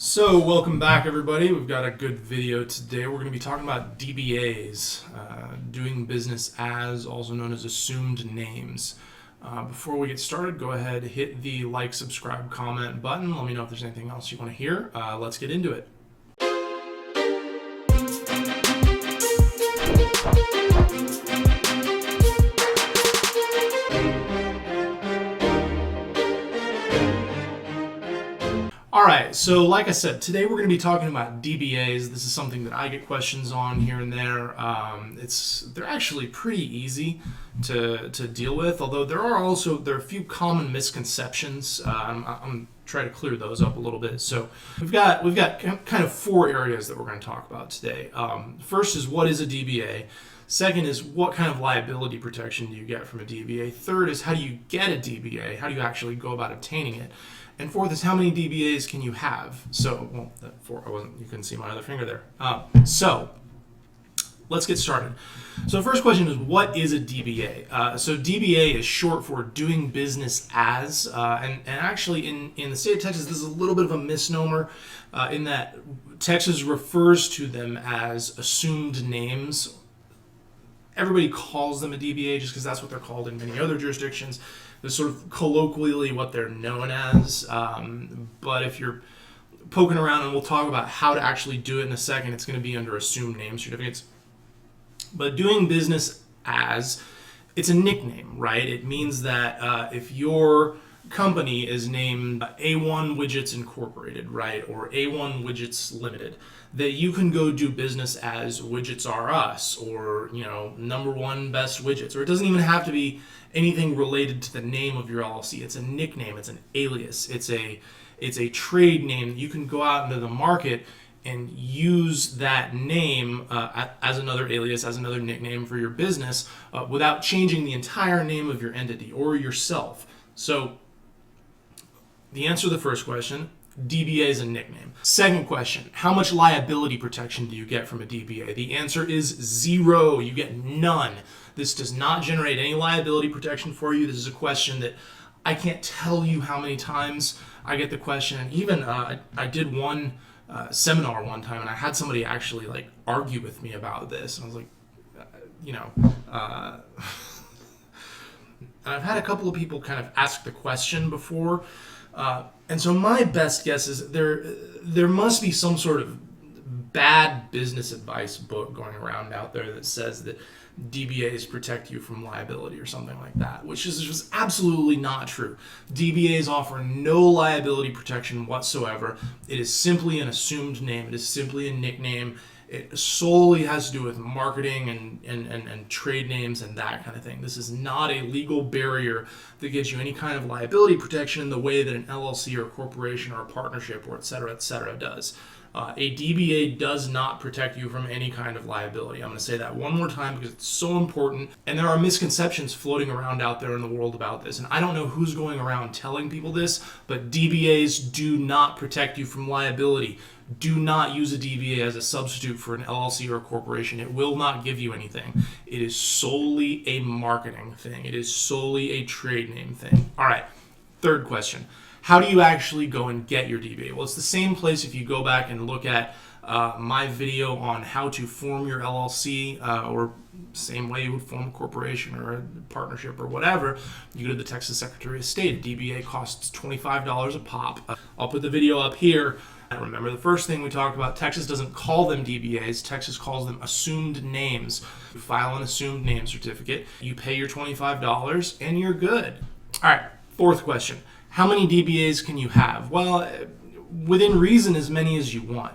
So welcome back, everybody. We've got a good video today. We're going to be talking about DBAs, doing business as, also known as assumed names. Before we get started, go ahead, hit the like, subscribe, comment button. Let me know if there's anything else you want to hear. Let's get into it. All right, so like I said, today we're going to be talking about DBAs. This is something that I get questions on here and there. They're actually pretty easy to deal with, although there are a few common misconceptions. I'm trying to clear those up a little bit. So we've got kind of four areas that we're going to talk about today. First is, what is a DBA? Second is, what kind of liability protection do you get from a DBA? Third is, how do you get a DBA? How do you actually go about obtaining it? And fourth is, how many DBAs can you have? So, you couldn't see my other finger there. So let's get started. So the first question is, what is a DBA? So DBA is short for doing business as, and actually in the state of Texas, this is a little bit of a misnomer in that Texas refers to them as assumed names. Everybody calls them a DBA just because that's what they're called in many other jurisdictions. That's sort of colloquially what they're known as. But if you're poking around, and we'll talk about how to actually do it in a second, it's going to be under assumed name certificates. But doing business as, it's a nickname, right? It means that if your company is named A1 Widgets Incorporated, right, or A1 Widgets Limited, that you can go do business as Widgets R Us, or number one best widgets, or it doesn't even have to be anything related to the name of your LLC. It's a nickname, it's an alias, it's a trade name that you can go out into the market and use that name as another alias, as another nickname for your business without changing the entire name of your entity or yourself. So the answer to the first question, DBA is a nickname. Second question, how much liability protection do you get from a DBA? The answer is zero. You get none. This does not generate any liability protection for you. This is a question that I can't tell you how many times I get the question. And even I did one seminar one time, and I had somebody actually argue with me about this. And I was like, I've had a couple of people kind of ask the question before. And so my best guess is there must be some sort of bad business advice book going around out there that says that DBAs protect you from liability or something like that, which is just absolutely not true. DBAs offer no liability protection whatsoever. It is simply an assumed name. It is simply a nickname. It solely has to do with marketing and trade names and that kind of thing. This is not a legal barrier that gives you any kind of liability protection in the way that an LLC or a corporation or a partnership or et cetera does. A DBA does not protect you from any kind of liability. I'm going to say that one more time because it's so important. And there are misconceptions floating around out there in the world about this. And I don't know who's going around telling people this, but DBAs do not protect you from liability. Do not use a DBA as a substitute for an LLC or a corporation. It will not give you anything. It is solely a marketing thing. It is solely a trade name thing. All right, third question. How do you actually go and get your DBA? Well, it's the same place if you go back and look at my video on how to form your LLC, or same way you would form a corporation or a partnership or whatever. You go to the Texas Secretary of State. DBA costs $25 a pop. I'll put the video up here. And remember, the first thing we talked about, Texas doesn't call them DBAs. Texas calls them assumed names. You file an assumed name certificate. You pay your $25 and you're good. All right, fourth question. How many DBAs can you have? Well, within reason, as many as you want.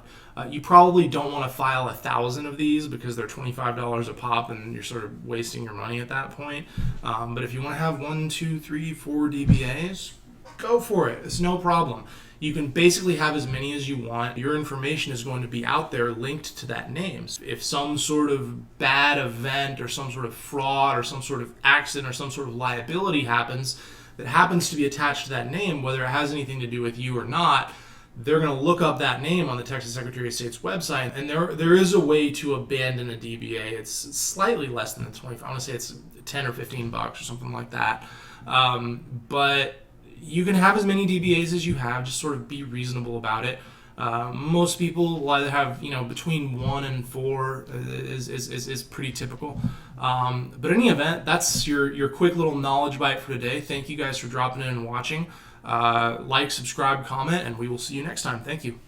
You probably don't want to file 1,000 of these because they're $25 a pop and you're sort of wasting your money at that point. But if you want to have 1, 2, 3, 4 DBAs, go for it. It's no problem. You can basically have as many as you want. Your information is going to be out there linked to that name. If some sort of bad event or some sort of fraud or some sort of accident or some sort of liability happens that happens to be attached to that name, whether it has anything to do with you or not, they're going to look up that name on the Texas Secretary of State's website, and there is a way to abandon a DBA. It's slightly less than the 25. I want to say it's 10 or 15 bucks or something like that. But you can have as many DBAs as you have. Just sort of be reasonable about it. Most people will either have, between 1 and 4 is pretty typical. But in any event, that's your quick little knowledge bite for today. Thank you guys for dropping in and watching. Like, subscribe, comment, and we will see you next time. Thank you.